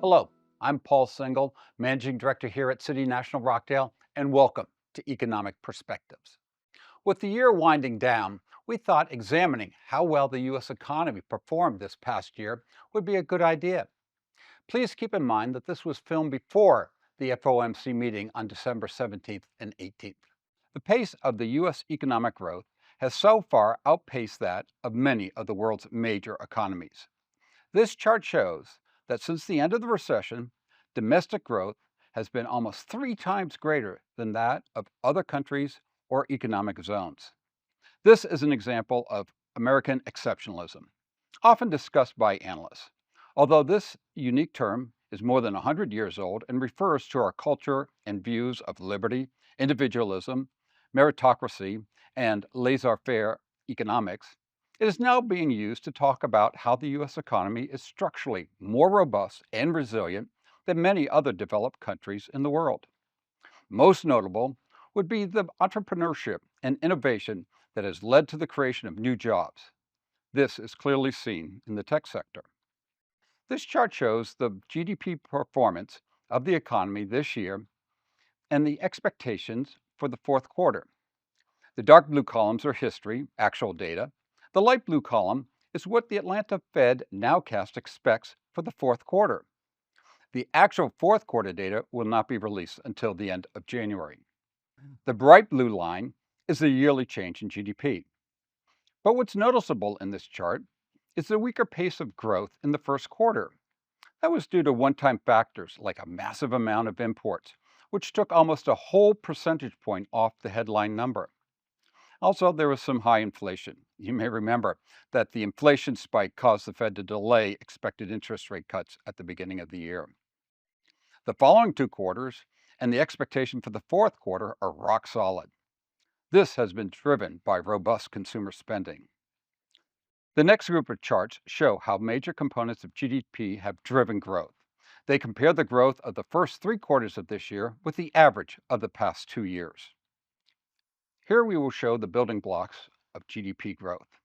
Hello, I'm Paul Single, Managing Director here at City National Rochdale, and welcome to Economic Perspectives. With the year winding down, we thought examining how well the U.S. economy performed this past year would be a good idea. Please keep in mind that this was filmed before the FOMC meeting on December 17th and 18th. The pace of the U.S. economic growth has so far outpaced that of many of the world's major economies. This chart shows that since the end of the recession, domestic growth has been almost 3 times greater than that of other countries or economic zones. This is an example of American exceptionalism, often discussed by analysts. Although this unique term is more than 100 years old and refers to our culture and views of liberty, individualism, meritocracy, and laissez-faire economics, it is now being used to talk about how the U.S. economy is structurally more robust and resilient than many other developed countries in the world. Most notable would be the entrepreneurship and innovation that has led to the creation of new jobs. This is clearly seen in the tech sector. This chart shows the GDP performance of the economy this year and the expectations for the fourth quarter. The dark blue columns are history, actual data. The light blue column is what the Atlanta Fed nowcast expects for the fourth quarter. The actual fourth quarter data will not be released until the end of January. The bright blue line is the yearly change in GDP. But what's noticeable in this chart is the weaker pace of growth in the first quarter. That was due to one-time factors like a massive amount of imports, which took almost a whole percentage point off the headline number. Also, there was some high inflation. You may remember that the inflation spike caused the Fed to delay expected interest rate cuts at the beginning of the year. The following 2 quarters and the expectation for the fourth quarter are rock solid. This has been driven by robust consumer spending. The next group of charts show how major components of GDP have driven growth. They compare the growth of the first 3 quarters of this year with the average of the past 2 years. Here we will show the building blocks of GDP growth.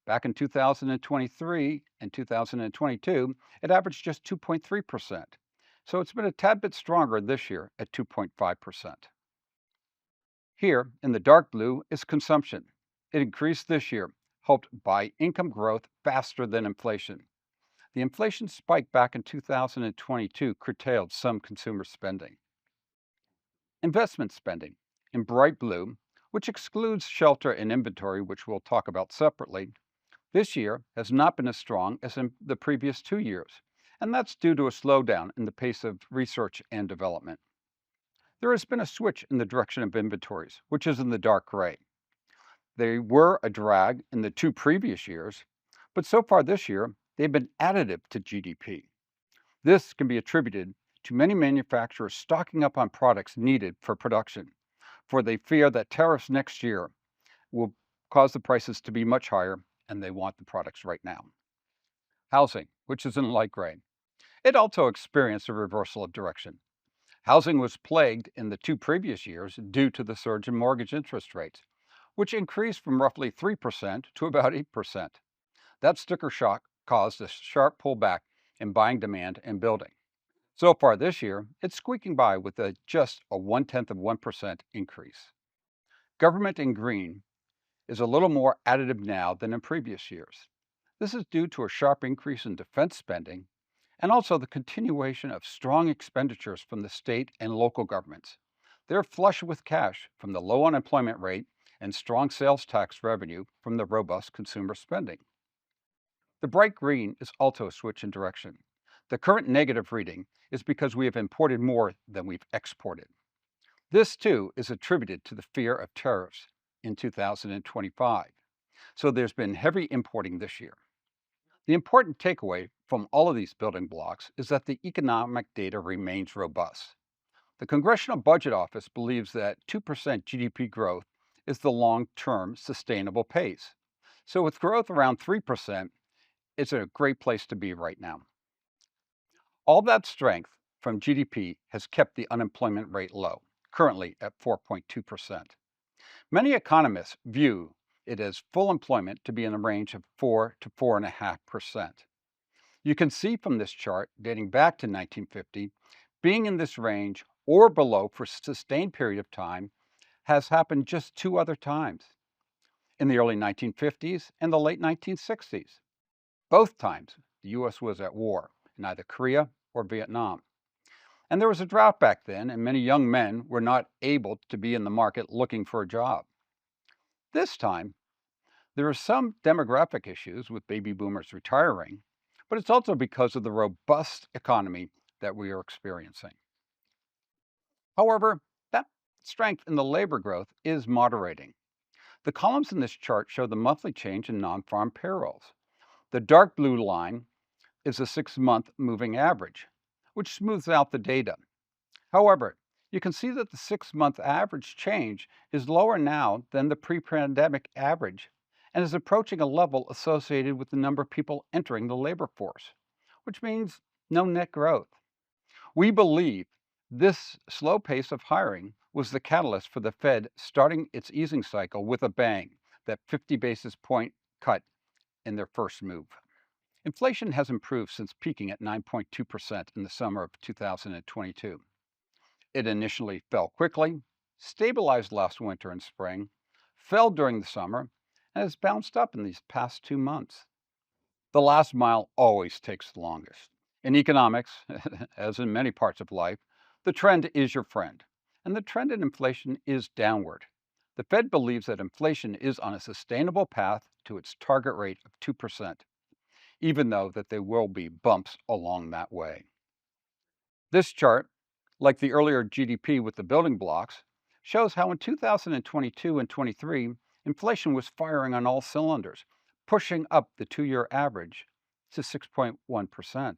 Back in 2023 and 2022, it averaged just 2.3%. So it's been a tad bit stronger this year at 2.5%. Here in the dark blue is consumption. It increased this year, helped by income growth faster than inflation. The inflation spike back in 2022 curtailed some consumer spending. Investment spending in bright blue, which excludes shelter and inventory, which we'll talk about separately, this year has not been as strong as in the previous 2 years, and that's due to a slowdown in the pace of research and development. There has been a switch in the direction of inventories, which is in the dark gray. They were a drag in the 2 previous years, but so far this year, they've been additive to GDP. This can be attributed to many manufacturers stocking up on products needed for production, for they fear that tariffs next year will cause the prices to be much higher, and they want the products right now. Housing, which is in light gray. It also experienced a reversal of direction. Housing was plagued in the 2 previous years due to the surge in mortgage interest rates, which increased from roughly 3% to about 8%. That sticker shock caused a sharp pullback in buying demand and building. So far this year, it's squeaking by with just a 0.1% increase. Government in green is a little more additive now than in previous years. This is due to a sharp increase in defense spending and also the continuation of strong expenditures from the state and local governments. They're flush with cash from the low unemployment rate and strong sales tax revenue from the robust consumer spending. The bright green is also a switch in direction. The current negative reading is because we have imported more than we've exported. This too is attributed to the fear of tariffs in 2025. So there's been heavy importing this year. The important takeaway from all of these building blocks is that the economic data remains robust. The Congressional Budget Office believes that 2% GDP growth is the long-term sustainable pace. So with growth around 3%, it's a great place to be right now. All that strength from GDP has kept the unemployment rate low, currently at 4.2%. Many economists view it as full employment to be in the range of 4 to 4.5%. You can see from this chart dating back to 1950, being in this range or below for a sustained period of time has happened just two other times, in the early 1950s and the late 1960s. Both times, the US was at war in either Korea or Vietnam. And there was a drought back then, and many young men were not able to be in the market looking for a job. This time, there are some demographic issues with baby boomers retiring, but it's also because of the robust economy that we are experiencing. However, that strength in the labor growth is moderating. The columns in this chart show the monthly change in non-farm payrolls. The dark blue line is a 6-month moving average, which smooths out the data. However, you can see that the 6-month average change is lower now than the pre-pandemic average and is approaching a level associated with the number of people entering the labor force, which means no net growth. We believe this slow pace of hiring was the catalyst for the Fed starting its easing cycle with a bang, that 50 basis point cut in their first move. Inflation has improved since peaking at 9.2% in the summer of 2022. It initially fell quickly, stabilized last winter and spring, fell during the summer, and has bounced up in these past 2 months. The last mile always takes the longest. In economics, as in many parts of life, the trend is your friend, and the trend in inflation is downward. The Fed believes that inflation is on a sustainable path to its target rate of 2%, even though that there will be bumps along that way. This chart, like the earlier GDP with the building blocks, shows how in 2022 and 23, inflation was firing on all cylinders, pushing up the 2-year average to 6.1%.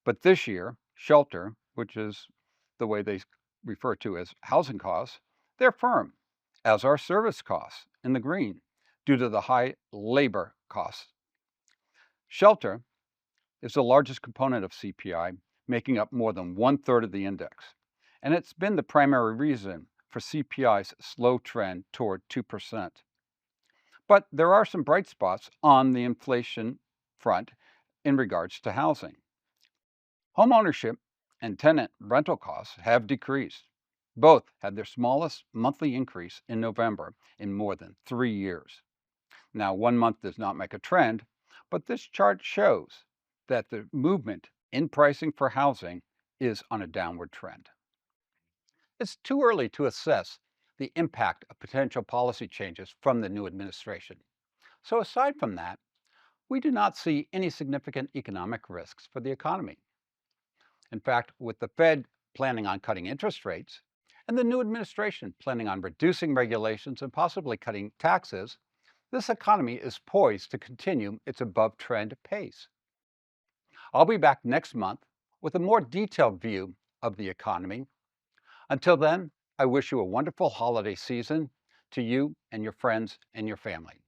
But this year, shelter, which is the way they refer to as housing costs, they're firm, as are service costs in the green, due to the high labor costs. Shelter is the largest component of CPI, making up more than 1/3 of the index. And it's been the primary reason for CPI's slow trend toward 2%. But there are some bright spots on the inflation front in regards to housing. Home ownership and tenant rental costs have decreased. Both had their smallest monthly increase in November in more than 3 years. Now, 1 month does not make a trend, but this chart shows that the movement in pricing for housing is on a downward trend. It's too early to assess the impact of potential policy changes from the new administration. So aside from that, we do not see any significant economic risks for the economy. In fact, with the Fed planning on cutting interest rates and the new administration planning on reducing regulations and possibly cutting taxes, this economy is poised to continue its above-trend pace. I'll be back next month with a more detailed view of the economy. Until then, I wish you a wonderful holiday season to you and your friends and your family.